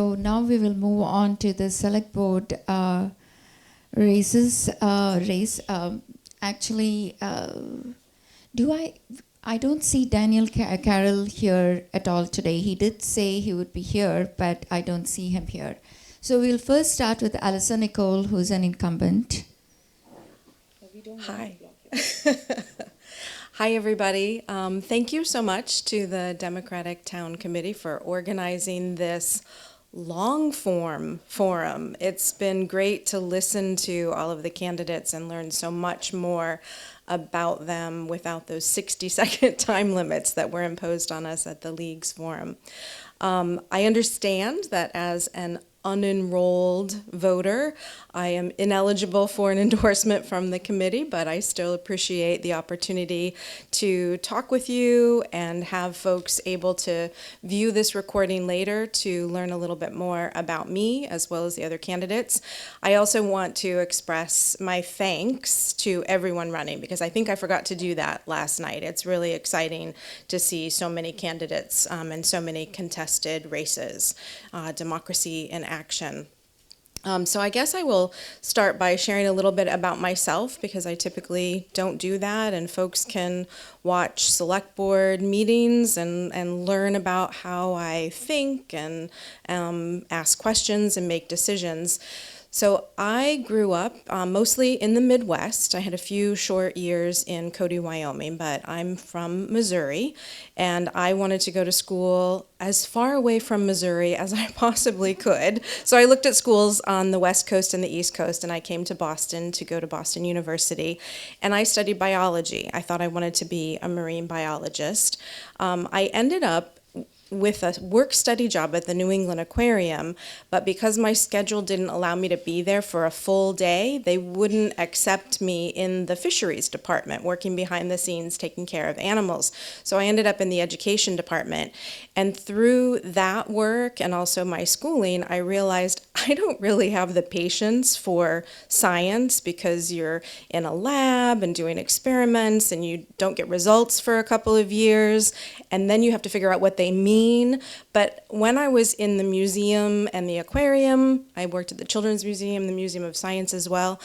So now we will move on to the select board races. Actually, I don't see Daniel Carroll here at all today. He did say he would be here, but I don't see him here. So we'll first start with Alison Nicole, who's an incumbent. Hi. Hi, everybody. Thank you so much to the Democratic Town Committee for organizing this long-form forum. It's been great to listen to all of the candidates and learn so much more about them without those 60-second time limits that were imposed on us at the League's forum. I understand that as an unenrolled voter, I am ineligible for an endorsement from the committee, but I still appreciate the opportunity to talk with you and have folks able to view this recording later to learn a little bit more about me as well as the other candidates. I also want to express my thanks to everyone running, because I think I forgot to do that last night. It's really exciting to see so many candidates and so many contested races, democracy in action. So I guess I will start by sharing a little bit about myself, because I typically don't do that, and folks can watch select board meetings and learn about how I think and ask questions and make decisions. So I grew up mostly in the Midwest. I had a few short years in Cody, Wyoming, but I'm from Missouri, and I wanted to go to school as far away from Missouri as I possibly could. So I looked at schools on the West Coast and the East Coast, and I came to Boston to go to Boston University, and I studied biology. I thought I wanted to be a marine biologist. I ended up with a work-study job at the New England Aquarium, but because my schedule didn't allow me to be there for a full day, they wouldn't accept me in the fisheries department, working behind the scenes, taking care of animals. So I ended up in the education department, and through that work and also my schooling, I realized I don't really have the patience for science, because you're in a lab and doing experiments, and you don't get results for a couple of years, and then you have to figure out what they mean. But when I was in the museum and the aquarium, I worked at the Children's Museum, the Museum of Science as well,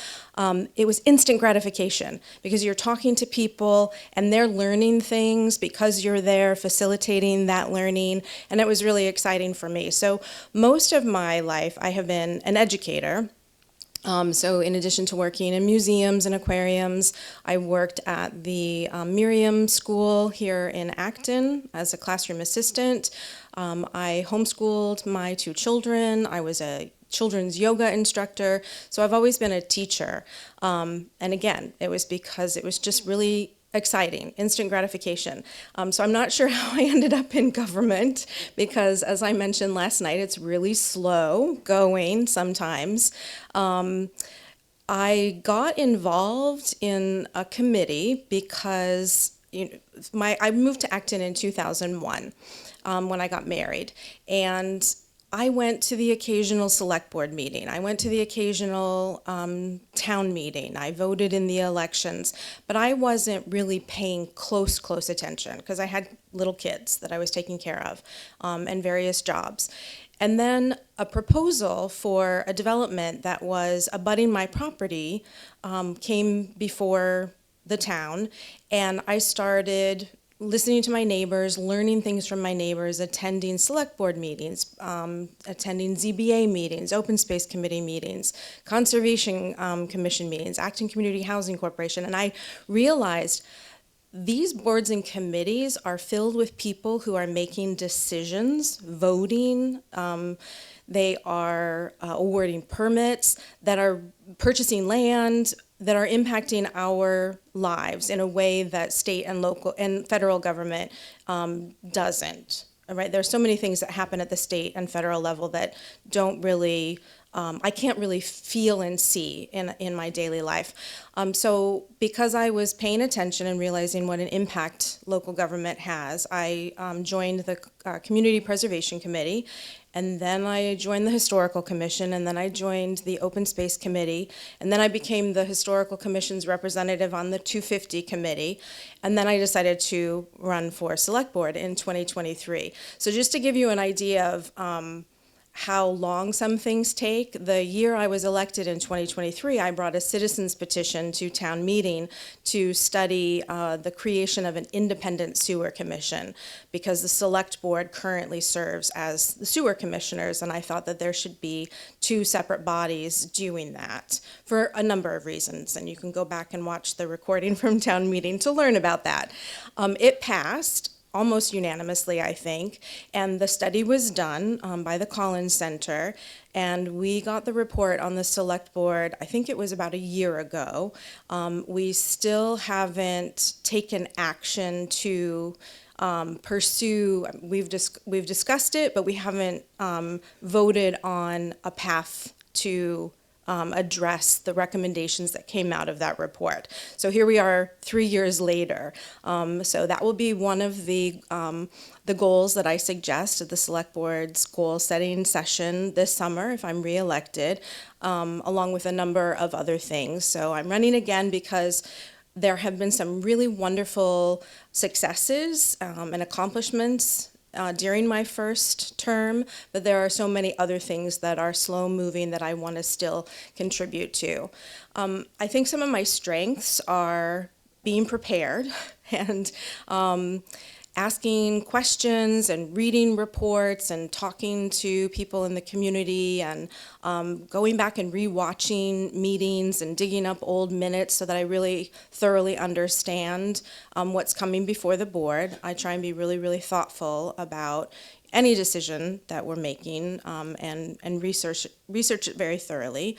it was instant gratification, because you're talking to people and they're learning things because you're there facilitating that learning, and it was really exciting for me. So most of my life I have been an educator. So in addition to working in museums and aquariums, I worked at the Miriam School here in Acton as a classroom assistant. I homeschooled my two children. I was a children's yoga instructor. So I've always been a teacher. And again, it was because it was just really exciting, instant gratification. So I'm not sure how I ended up in government, because as I mentioned last night, it's really slow going sometimes. I got involved in a committee because I moved to Acton in 2001 when I got married, and I went to the occasional select board meeting. I went to the occasional town meeting. I voted in the elections, but I wasn't really paying close attention, because I had little kids that I was taking care of and various jobs. And then a proposal for a development that was abutting my property came before the town, and I started listening to my neighbors, learning things from my neighbors, attending select board meetings, attending ZBA meetings, open space committee meetings, conservation commission meetings, Acton Community Housing Corporation, and I realized these boards and committees are filled with people who are making decisions, voting, they are awarding permits, that are purchasing land, that are impacting our lives in a way that state and local and federal government doesn't. All right, there's so many things that happen at the state and federal level that don't really, I can't really feel and see in my daily life. So because I was paying attention and realizing what an impact local government has, I joined the Community Preservation Committee, and then I joined the Historical Commission, and then I joined the Open Space Committee, and then I became the Historical Commission's representative on the 250 Committee, and then I decided to run for Select Board in 2023. So just to give you an idea of how long some things take. The year I was elected in 2023, I brought a citizens petition to town meeting to study the creation of an independent sewer commission, because the select board currently serves as the sewer commissioners, and I thought that there should be two separate bodies doing that for a number of reasons, and you can go back and watch the recording from town meeting to learn about that. It passed almost unanimously, I think, and the study was done by the Collins Center, and we got the report on the select board, I think it was about a year ago. We still haven't taken action to pursue, we've discussed it, but we haven't voted on a path to address the recommendations that came out of that report. So here we are 3 years later. So that will be one of the goals that I suggest at the Select Board's goal-setting session this summer if I'm reelected, along with a number of other things. So I'm running again because there have been some really wonderful successes and accomplishments during my first term, but there are so many other things that are slow-moving that I want to still contribute to. I think some of my strengths are being prepared and asking questions and reading reports and talking to people in the community and going back and rewatching meetings and digging up old minutes so that I really thoroughly understand what's coming before the board. I try and be really, really thoughtful about any decision that we're making and research it very thoroughly.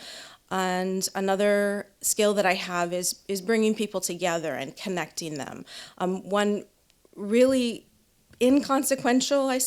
And another skill that I have is bringing people together and connecting them. One really inconsequential, I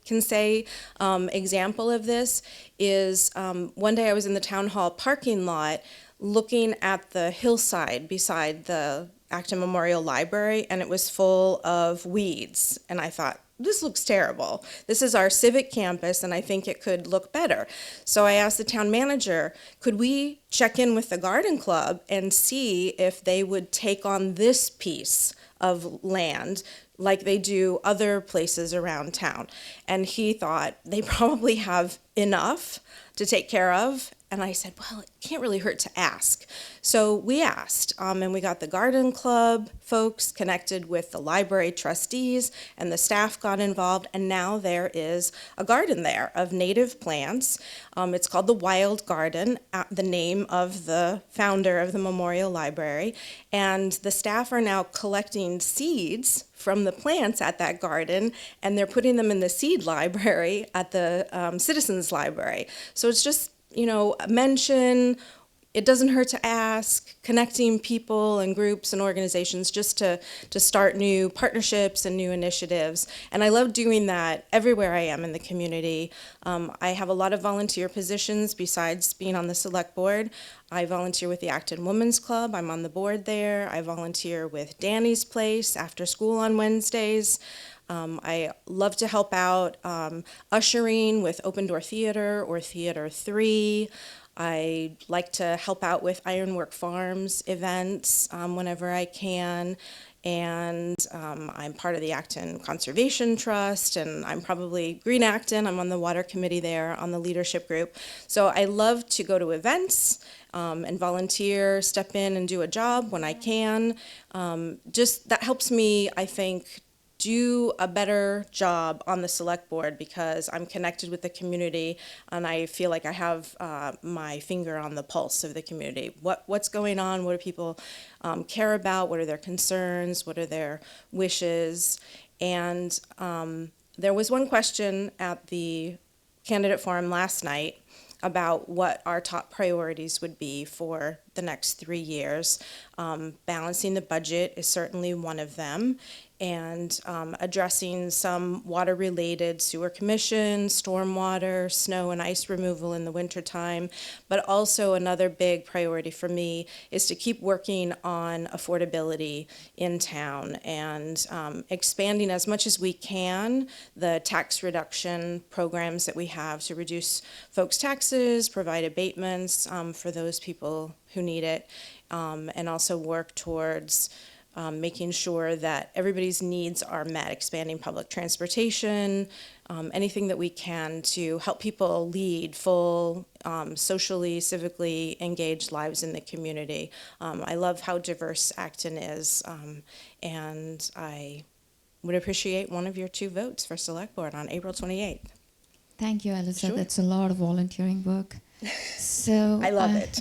can say, example of this is one day I was in the town hall parking lot looking at the hillside beside the Acton Memorial Library, and it was full of weeds. And I thought, this looks terrible. This is our civic campus, and I think it could look better. So I asked the town manager, could we check in with the garden club and see if they would take on this piece of land like they do other places around town? And he thought they probably have enough to take care of. And I said, well, it can't really hurt to ask. So we asked, and we got the garden club folks connected with the library trustees, and the staff got involved, and now there is a garden there of native plants. It's called the Wild Garden, the name of the founder of the Memorial Library, and the staff are now collecting seeds from the plants at that garden, and they're putting them in the seed library at the Citizens Library. So it's just, mention, it doesn't hurt to ask, connecting people and groups and organizations just to start new partnerships and new initiatives. And I love doing that everywhere I am in the community. I have a lot of volunteer positions besides being on the select board. I volunteer with the Acton Women's Club. I'm on the board there. I volunteer with Danny's Place after school on Wednesdays. I love to help out ushering with Open Door Theater or Theater 3. I like to help out with Ironwork Farms events whenever I can. And I'm part of the Acton Conservation Trust, and I'm probably Green Acton. I'm on the water committee there on the leadership group. So I love to go to events and volunteer, step in and do a job when I can. Just that helps me, I think, do a better job on the select board because I'm connected with the community and I feel like I have my finger on the pulse of the community. What's going on? What do people care about? What are their concerns? What are their wishes? And there was one question at the candidate forum last night about what our top priorities would be for the next 3 years. Balancing the budget is certainly one of them, and addressing some water-related sewer commission, stormwater, snow and ice removal in the wintertime. But also another big priority for me is to keep working on affordability in town and expanding as much as we can the tax reduction programs that we have to reduce folks' taxes, provide abatements for those people who need it, and also work towards making sure that everybody's needs are met, expanding public transportation, anything that we can to help people lead full, socially, civically engaged lives in the community. I love how diverse Acton is, and I would appreciate one of your 2 votes for Select Board on April 28th. Thank you, Alyssa. Sure. That's a lot of volunteering work. So I love it.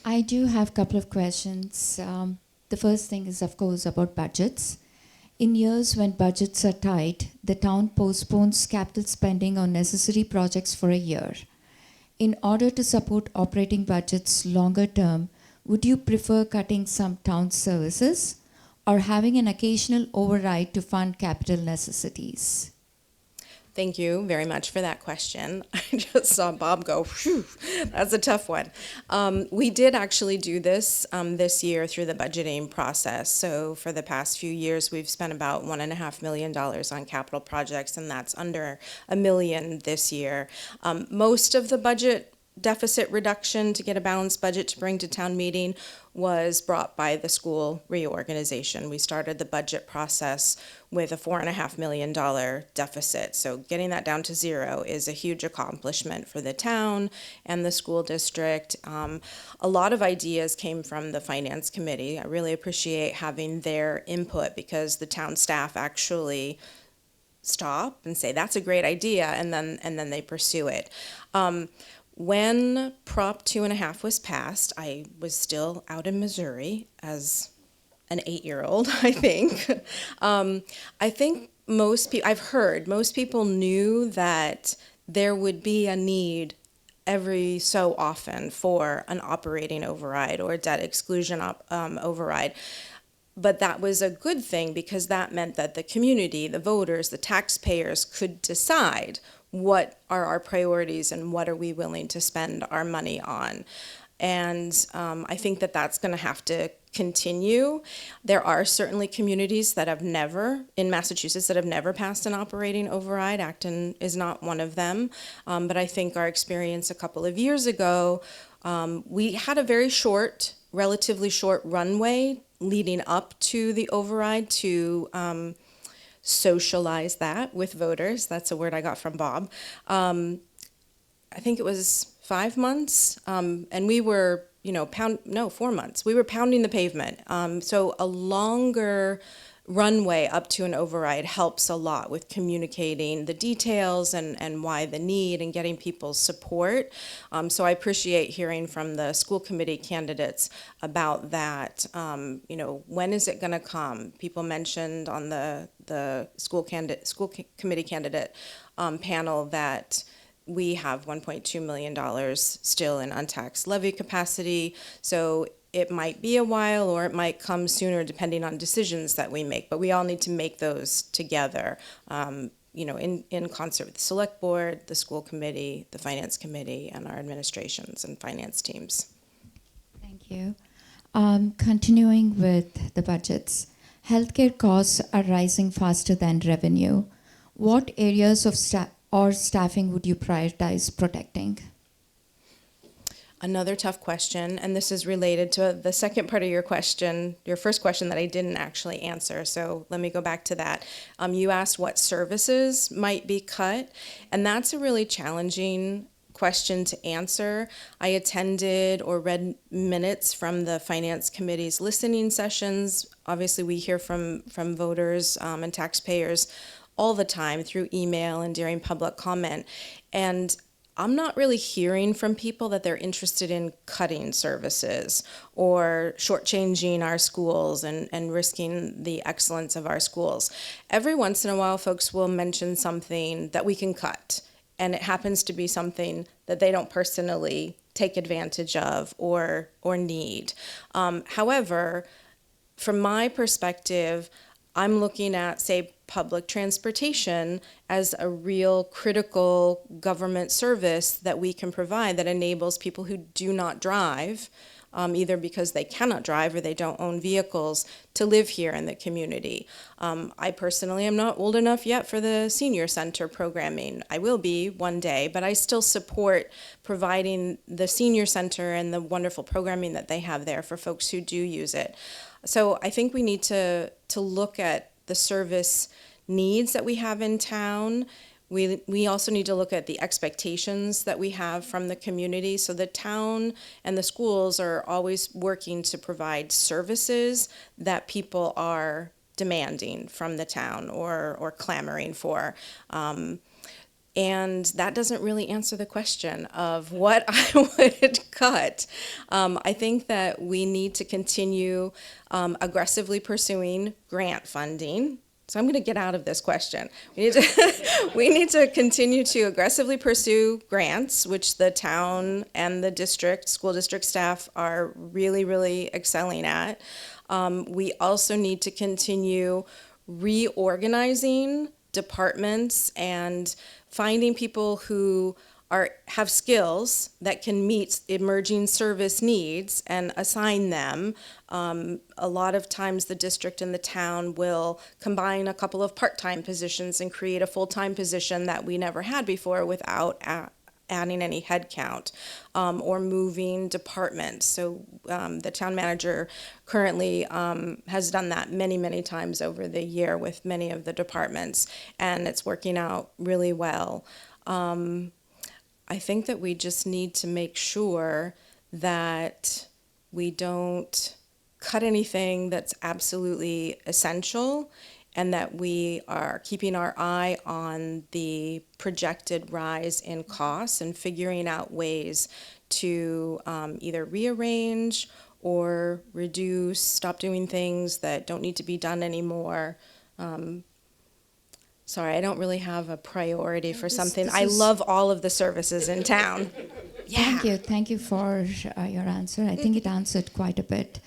I do have a couple of questions. The first thing is, of course, about budgets. In years when budgets are tight, the town postpones capital spending on necessary projects for a year. In order to support operating budgets longer term, would you prefer cutting some town services or having an occasional override to fund capital necessities? Thank you very much for that question. I just saw Bob go, phew, that's a tough one. We did actually do this this year through the budgeting process. So for the past few years, we've spent about $1.5 million on capital projects, and that's under $1 million this year. Most of the budget deficit reduction to get a balanced budget to bring to town meeting was brought by the school reorganization. We started the budget process with a $4.5 million deficit. So getting that down to 0 is a huge accomplishment for the town and the school district. A lot of ideas came from the finance committee. I really appreciate having their input because the town staff actually stop and say, that's a great idea, and then they pursue it. When Prop 2.5 was passed, I was still out in Missouri as an 8-year-old, I think. I think I've heard most people knew that there would be a need every so often for an operating override or a debt exclusion override. But that was a good thing because that meant that the community, the voters, the taxpayers could decide what are our priorities and what are we willing to spend our money on. And I think that that's going to have to continue. There are certainly communities that have never, in Massachusetts, that have never passed an operating override. Acton is not one of them. But I think our experience a couple of years ago, we had a very short, relatively short runway leading up to the override to socialize that with voters. That's a word I got from Bob. I think it was 5 months, and we were, 4 months. We were pounding the pavement. So a longer runway up to an override helps a lot with communicating the details and why the need and getting people's support. So I appreciate hearing from the school committee candidates about that. When is it going to come? People mentioned on the school committee candidate panel that we have $1.2 million still in untaxed levy capacity. So it might be a while or it might come sooner depending on decisions that we make, but we all need to make those together, in concert with the select board, the school committee, the finance committee, and our administrations and finance teams. Thank you. Continuing with the budgets, healthcare costs are rising faster than revenue. What areas of staffing would you prioritize protecting? Another tough question, and this is related to the second part of your question, your first question that I didn't actually answer, so let me go back to that. You asked what services might be cut, and that's a really challenging question to answer. I attended or read minutes from the Finance Committee's listening sessions. Obviously, we hear from voters and taxpayers all the time through email and during public comment, and I'm not really hearing from people that they're interested in cutting services or shortchanging our schools and risking the excellence of our schools. Every once in a while, folks will mention something that we can cut, and it happens to be something that they don't personally take advantage of or need. However, from my perspective, I'm looking at, say, public transportation as a real critical government service that we can provide that enables people who do not drive, either because they cannot drive or they don't own vehicles, to live here in the community. I personally am not old enough yet for the senior center programming. I will be one day, but I still support providing the senior center and the wonderful programming that they have there for folks who do use it. So I think we need to look at the service needs that we have in town. We also need to look at the expectations that we have from the community. So the town and the schools are always working to provide services that people are demanding from the town or clamoring for. And that doesn't really answer the question of what I would cut. I think that we need to continue aggressively pursuing grant funding. So I'm going to get out of this question. We need to continue to aggressively pursue grants, which the town and the district, school district staff are really, really excelling at. We also need to continue reorganizing departments and finding people who have skills that can meet emerging service needs and assign them. A lot of times the district and the town will combine a couple of part-time positions and create a full-time position that we never had before without adding any headcount, or moving departments. So the town manager currently has done that many, many times over the year with many of the departments, and it's working out really well. I think that we just need to make sure that we don't cut anything that's absolutely essential, and that we are keeping our eye on the projected rise in costs and figuring out ways to either rearrange or reduce, stop doing things that don't need to be done anymore. Sorry, I don't really have a priority for something. I love all of the services in town. Yeah. Thank you for your answer. I think it answered quite a bit.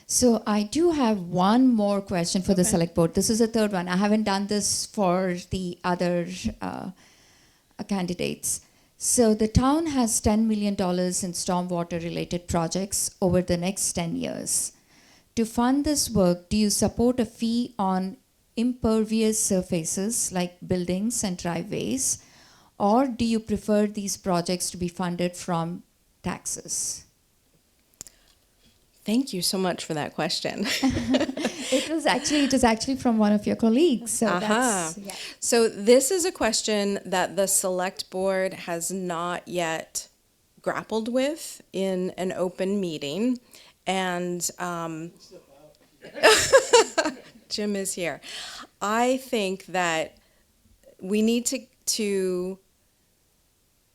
So I do have one more question for the select board. This is the third one. I haven't done this for the other candidates. So the town has $10 million in stormwater related projects over the next 10 years. To fund this work, do you support a fee on impervious surfaces like buildings and driveways, or do you prefer these projects to be funded from taxes? Thank you so much for that question. It was actually from one of your colleagues. So So this is a question that the select board has not yet grappled with in an open meeting, and Jim is here. I think that we need to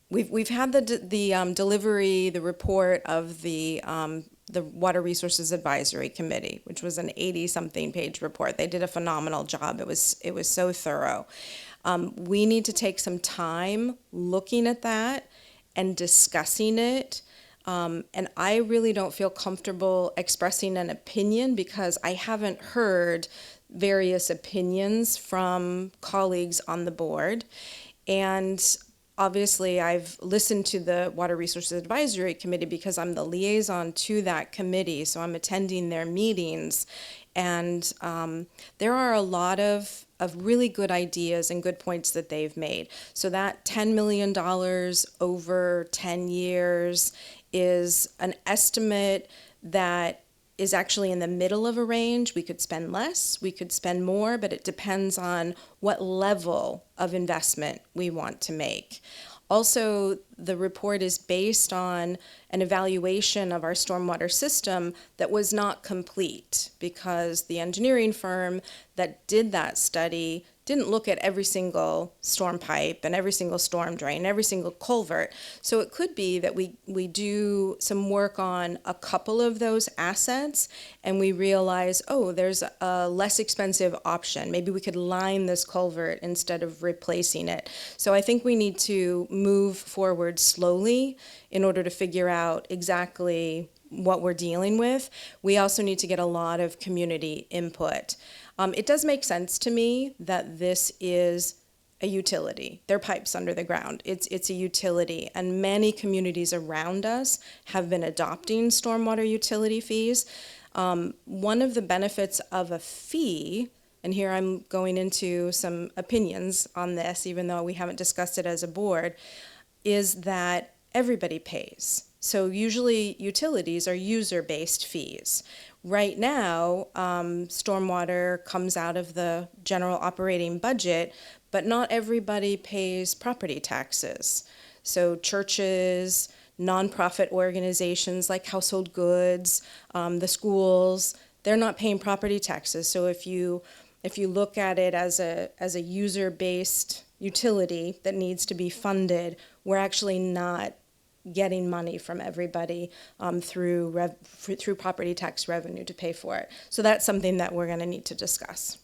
we've had the delivery, the report of the Water Resources Advisory Committee, which was an 80-something page report. They did a phenomenal job. It was so thorough. We need to take some time looking at that and discussing it. And I really don't feel comfortable expressing an opinion because I haven't heard various opinions from colleagues on the board. And obviously, I've listened to the Water Resources Advisory Committee because I'm the liaison to that committee, so I'm attending their meetings. And there are a lot of really good ideas and good points that they've made. So that $10 million over 10 years is an estimate that is actually in the middle of a range. We could spend less, we could spend more, but it depends on what level of investment we want to make. Also, the report is based on an evaluation of our stormwater system that was not complete because the engineering firm that did that study didn't look at every single storm pipe and every single storm drain, every single culvert. So it could be that we do some work on a couple of those assets and we realize, oh, there's a less expensive option. Maybe we could line this culvert instead of replacing it. So I think we need to move forward slowly in order to figure out exactly what we're dealing with. We also need to get a lot of community input. It does make sense to me that this is a utility. They're pipes under the ground. It's a utility, and many communities around us have been adopting stormwater utility fees. One of the benefits of a fee, and here I'm going into some opinions on this, even though we haven't discussed it as a board, is that everybody pays. So usually utilities are user-based fees. Right now, stormwater comes out of the general operating budget, but not everybody pays property taxes. So churches, nonprofit organizations like household goods, the schools, they're not paying property taxes. So if you look at it as a user-based utility that needs to be funded, we're actually not getting money from everybody through property tax revenue to pay for it. So that's something that we're going to need to discuss.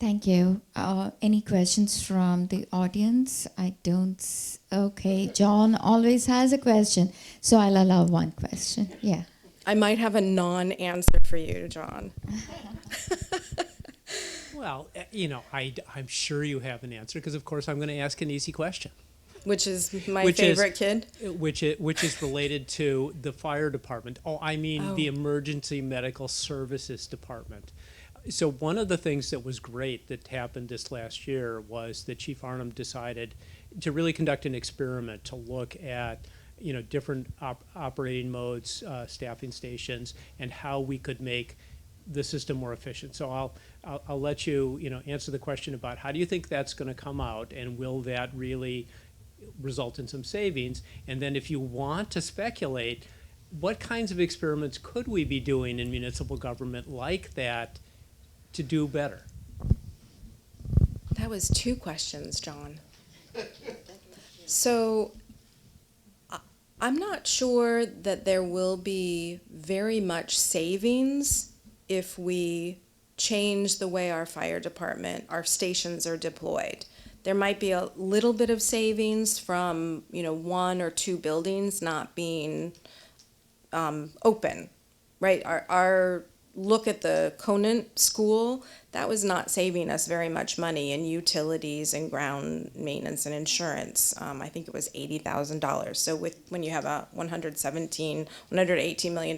Thank you. Any questions from the audience? I don't. Okay, John always has a question, so I'll allow one question. Yeah. I might have a non-answer for you, John. Well, I'm sure you have an answer because, of course, I'm going to ask an easy question. Which is my favorite kid? Which is related to the fire department. The emergency medical services department. So one of the things that was great that happened this last year was that Chief Arnhem decided to really conduct an experiment to look at different operating modes, staffing stations, and how we could make the system more efficient. So I'll let you answer the question about how do you think that's going to come out, and will that really result in some savings? And then if you want to speculate, what kinds of experiments could we be doing in municipal government like that to do better? That was 2 questions, John. So I'm not sure that there will be very much savings if we change the way our fire department, our stations are deployed. There might be a little bit of savings from 1 or 2 buildings not being open, right? Our look at the Conant School, that was not saving us very much money in utilities and ground maintenance and insurance. I think it was $80,000. So when you have a $118 million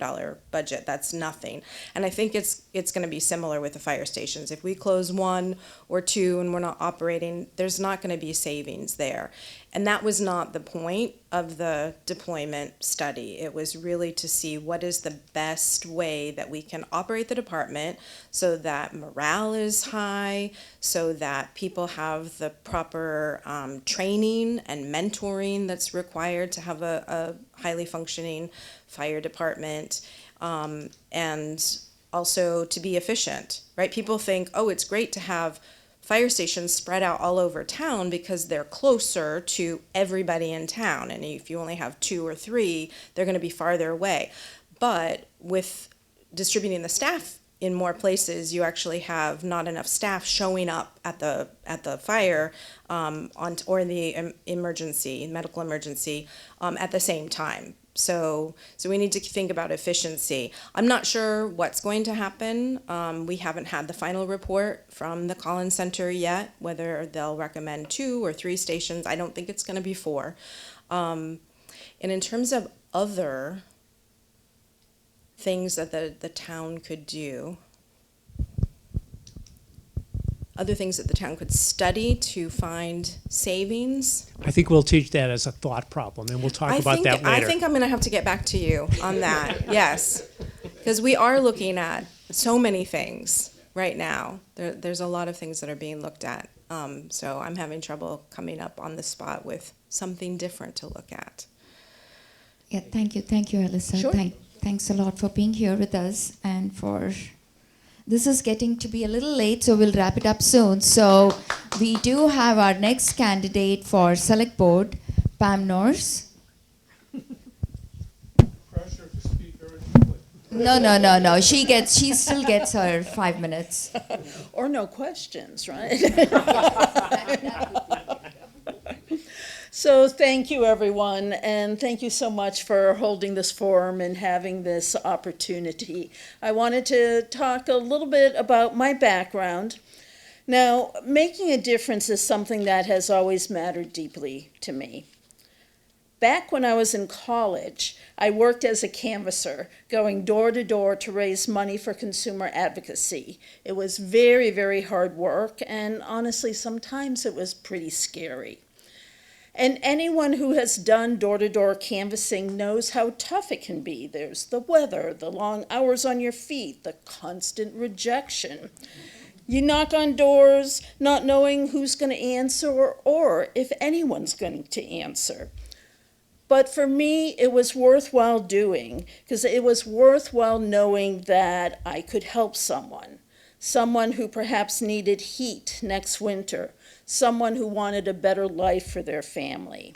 budget, that's nothing. And I think it's going to be similar with the fire stations. If we close 1 or 2 and we're not operating, there's not going to be savings there. And that was not the point of the deployment study. It was really to see what is the best way that we can operate the department so that morale is high, so that people have the proper training and mentoring that's required to have a highly functioning fire department, and also to be efficient, right? People think, oh, it's great to have fire stations spread out all over town because they're closer to everybody in town. And if you only have 2 or 3, they're going to be farther away. But with distributing the staff in more places, you actually have not enough staff showing up at the fire or in the medical emergency at the same time. So we need to think about efficiency. I'm not sure what's going to happen. We haven't had the final report from the Collins Center yet, whether they'll recommend 2 or 3 stations. I don't think it's going to be 4. And in terms of other things that the town could do, other things that the town could study to find savings. I think we'll teach that as a thought problem, and we'll talk about that later. I think I'm going to have to get back to you on that, yes. Because we are looking at so many things right now. There's a lot of things that are being looked at. So I'm having trouble coming up on the spot with something different to look at. Yeah, thank you, Alyssa. Sure. Thanks a lot for being here with us and for... This is getting to be a little late, so we'll wrap it up soon. So we do have our next candidate for Select Board, Pam Norse. Pressure to speak very quickly. No. She still gets her 5 minutes. Or no questions, right? So thank you, everyone, and thank you so much for holding this forum and having this opportunity. I wanted to talk a little bit about my background. Now, making a difference is something that has always mattered deeply to me. Back when I was in college, I worked as a canvasser, going door to door to raise money for consumer advocacy. It was very, very hard work, and honestly, sometimes it was pretty scary. And anyone who has done door-to-door canvassing knows how tough it can be. There's the weather, the long hours on your feet, the constant rejection. You knock on doors not knowing who's going to answer or if anyone's going to answer. But for me, it was worthwhile doing, because it was worthwhile knowing that I could help someone who perhaps needed heat next winter, someone who wanted a better life for their family.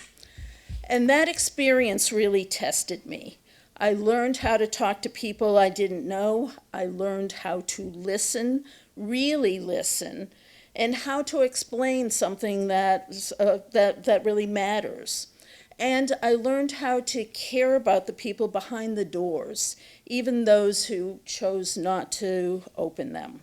And that experience really tested me. I learned how to talk to people I didn't know. I learned how to listen, really listen, and how to explain something that really matters. And I learned how to care about the people behind the doors, even those who chose not to open them.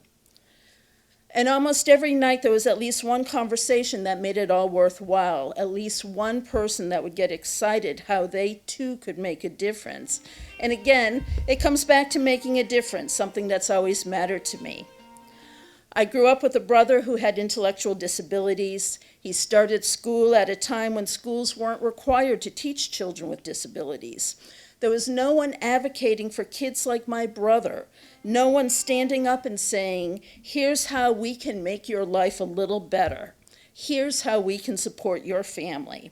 And almost every night there was at least one conversation that made it all worthwhile, at least one person that would get excited how they too could make a difference. And again, it comes back to making a difference, something that's always mattered to me. I grew up with a brother who had intellectual disabilities. He started school at a time when schools weren't required to teach children with disabilities. There was no one advocating for kids like my brother, no one standing up and saying, here's how we can make your life a little better. Here's how we can support your family.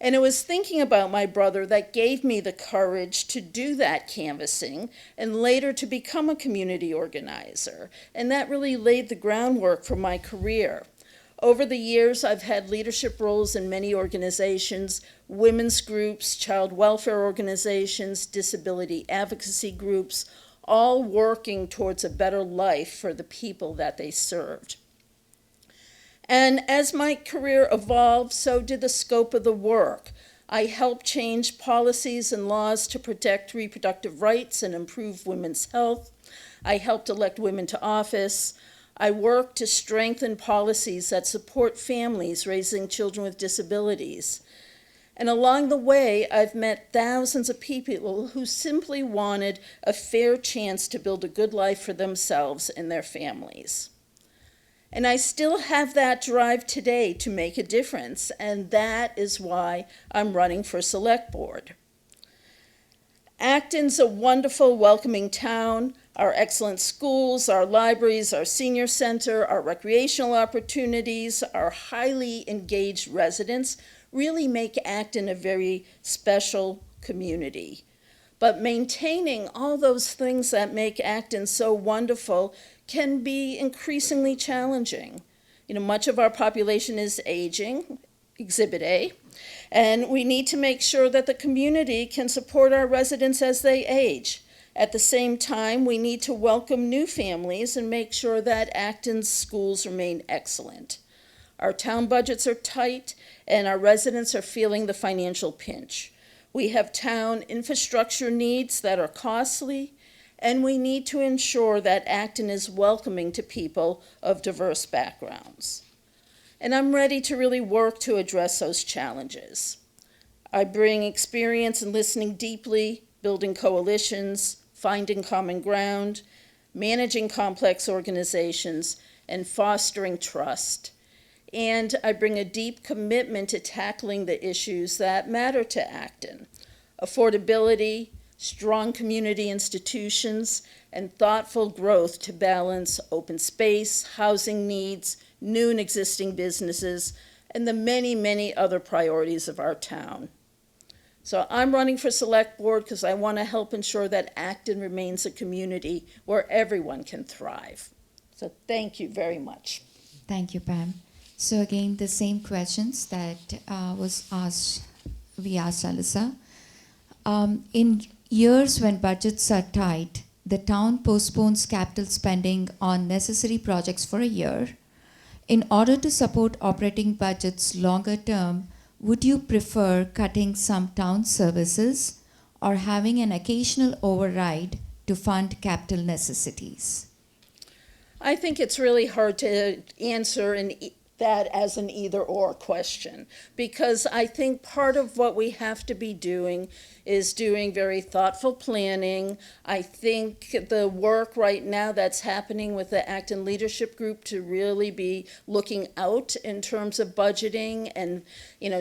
And it was thinking about my brother that gave me the courage to do that canvassing and later to become a community organizer. And that really laid the groundwork for my career. Over the years, I've had leadership roles in many organizations, women's groups, child welfare organizations, disability advocacy groups, all working towards a better life for the people that they served. And as my career evolved, so did the scope of the work. I helped change policies and laws to protect reproductive rights and improve women's health. I helped elect women to office. I worked to strengthen policies that support families raising children with disabilities. And along the way, I've met thousands of people who simply wanted a fair chance to build a good life for themselves and their families. And I still have that drive today to make a difference, and that is why I'm running for Select Board. Acton's a wonderful, welcoming town. Our excellent schools, our libraries, our senior center, our recreational opportunities, our highly engaged residents really make Acton a very special community. But maintaining all those things that make Acton so wonderful can be increasingly challenging. Much of our population is aging, Exhibit A, and we need to make sure that the community can support our residents as they age. At the same time, we need to welcome new families and make sure that Acton's schools remain excellent. Our town budgets are tight, and our residents are feeling the financial pinch. We have town infrastructure needs that are costly, and we need to ensure that Acton is welcoming to people of diverse backgrounds. And I'm ready to really work to address those challenges. I bring experience in listening deeply, building coalitions, finding common ground, managing complex organizations, and fostering trust. And I bring a deep commitment to tackling the issues that matter to Acton: affordability, strong community institutions, and thoughtful growth to balance open space, housing needs, new and existing businesses, and the many, many other priorities of our town. So I'm running for Select Board because I want to help ensure that Acton remains a community where everyone can thrive. So thank you very much. Thank you, Pam. So again, the same questions that we asked Alyssa. In years when budgets are tight, the town postpones capital spending on necessary projects for a year. In order to support operating budgets longer term, would you prefer cutting some town services or having an occasional override to fund capital necessities? I think it's really hard to answer in that as an either-or question, because I think part of what we have to be doing is doing very thoughtful planning. I think the work right now that's happening with the Acton Leadership Group to really be looking out in terms of budgeting and,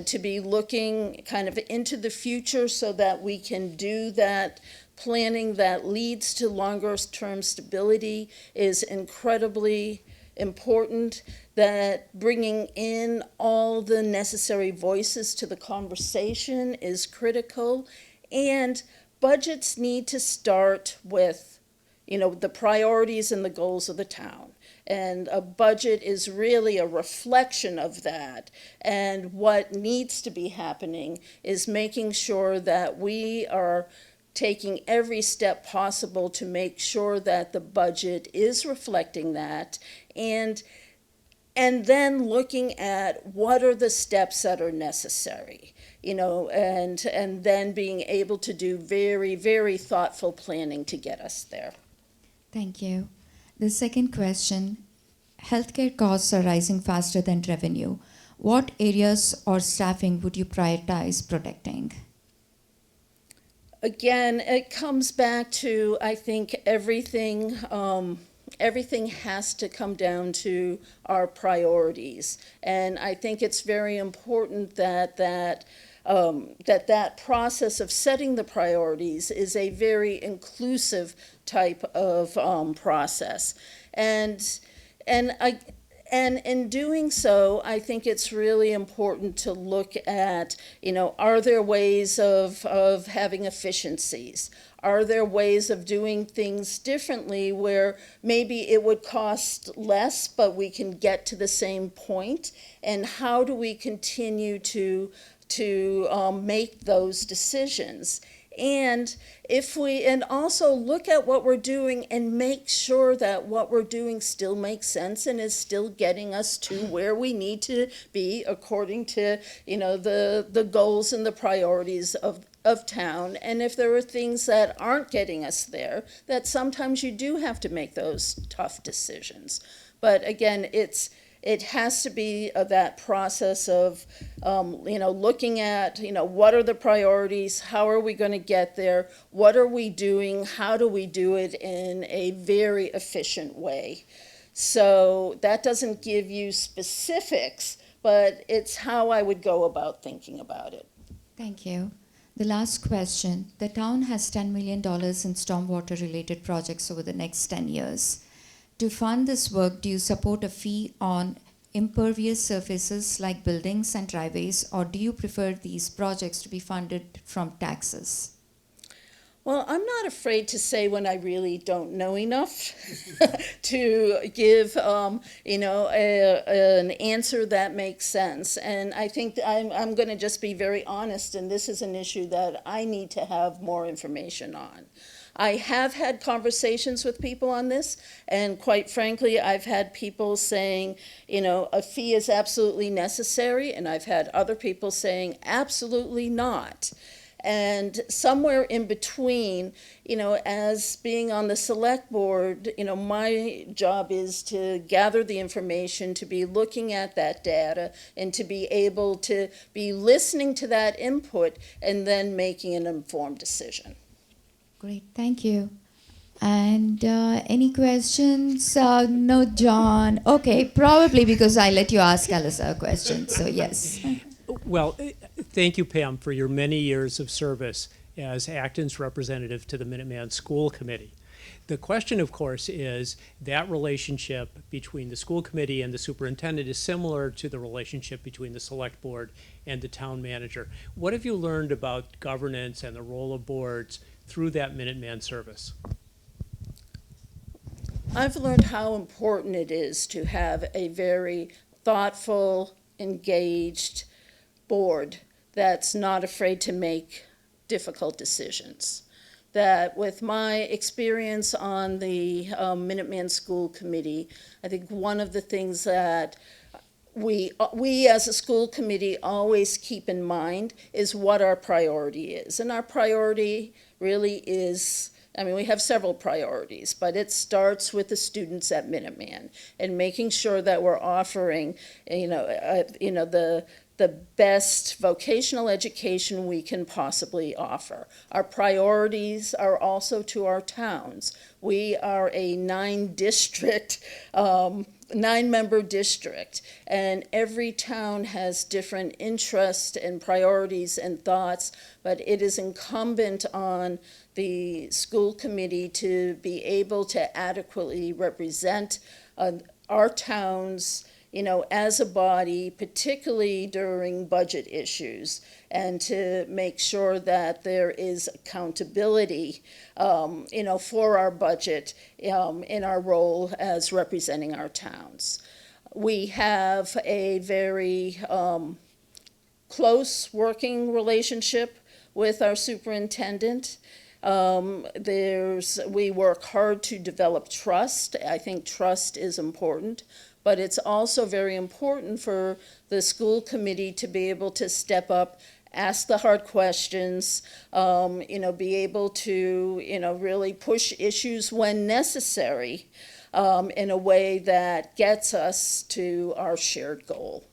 to be looking kind of into the future so that we can do that planning that leads to longer-term stability is incredibly important. That bringing in all the necessary voices to the conversation is critical, and budgets need to start with, the priorities and the goals of the town. And a budget is really a reflection of that. And what needs to be happening is making sure that we are taking every step possible to make sure that the budget is reflecting that, and then looking at what are the steps that are necessary, and then being able to do very, very thoughtful planning to get us there. Thank you. The second question, healthcare costs are rising faster than revenue. What areas or staffing would you prioritize protecting? Again, it comes back to, I think, everything has to come down to our priorities. And I think it's very important that process of setting the priorities is a very inclusive type of process. And in doing so, I think it's really important to look at, are there ways of having efficiencies? Are there ways of doing things differently where maybe it would cost less, but we can get to the same point? And how do we continue to make those decisions? And also look at what we're doing and make sure that what we're doing still makes sense and is still getting us to where we need to be according to, the goals and the priorities of town. And if there are things that aren't getting us there, that sometimes you do have to make those tough decisions. But again, it has to be that process of, looking at, what are the priorities? How are we going to get there? What are we doing? How do we do it in a very efficient way? So that doesn't give you specifics, but it's how I would go about thinking about it. Thank you. The last question. The town has $10 million in stormwater-related projects over the next 10 years. To fund this work, do you support a fee on impervious surfaces like buildings and driveways, or do you prefer these projects to be funded from taxes? Well, I'm not afraid to say when I really don't know enough to give, an answer that makes sense. And I think I'm going to just be very honest, and this is an issue that I need to have more information on. I have had conversations with people on this, and quite frankly, I've had people saying, a fee is absolutely necessary, and I've had other people saying absolutely not. And somewhere in between, as being on the select board, my job is to gather the information, to be looking at that data, and to be able to be listening to that input and then making an informed decision. Great, thank you. And any questions? No, John. Okay, probably because I let you ask Alyssa a question, so yes. Well, thank you, Pam, for your many years of service as Acton's representative to the Minuteman School Committee. The question, of course, is that relationship between the school committee and the superintendent is similar to the relationship between the select board and the town manager. What have you learned about governance and the role of boards through that Minuteman service? I've learned how important it is to have a very thoughtful, engaged board that's not afraid to make difficult decisions. That with my experience on the Minuteman School Committee, I think one of the things that we as a school committee always keep in mind is what our priority is. And our priority really is I mean, we have several priorities, but it starts with the students at Minuteman and making sure that we're offering, the best vocational education we can possibly offer. Our priorities are also to our towns. We are a 9-member district, and every town has different interests and priorities and thoughts, but it is incumbent on the school committee to be able to adequately represent our towns, as a body, particularly during budget issues, and to make sure that there is accountability, for our budget, in our role as representing our towns. We have a very close working relationship with our superintendent. We work hard to develop trust. I think trust is important. But it's also very important for the school committee to be able to step up, ask the hard questions, be able to, really push issues when necessary, in a way that gets us to our shared goal.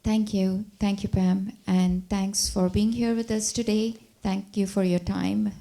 Thank you, Pam, and thanks for being here with us today. Thank you for your time.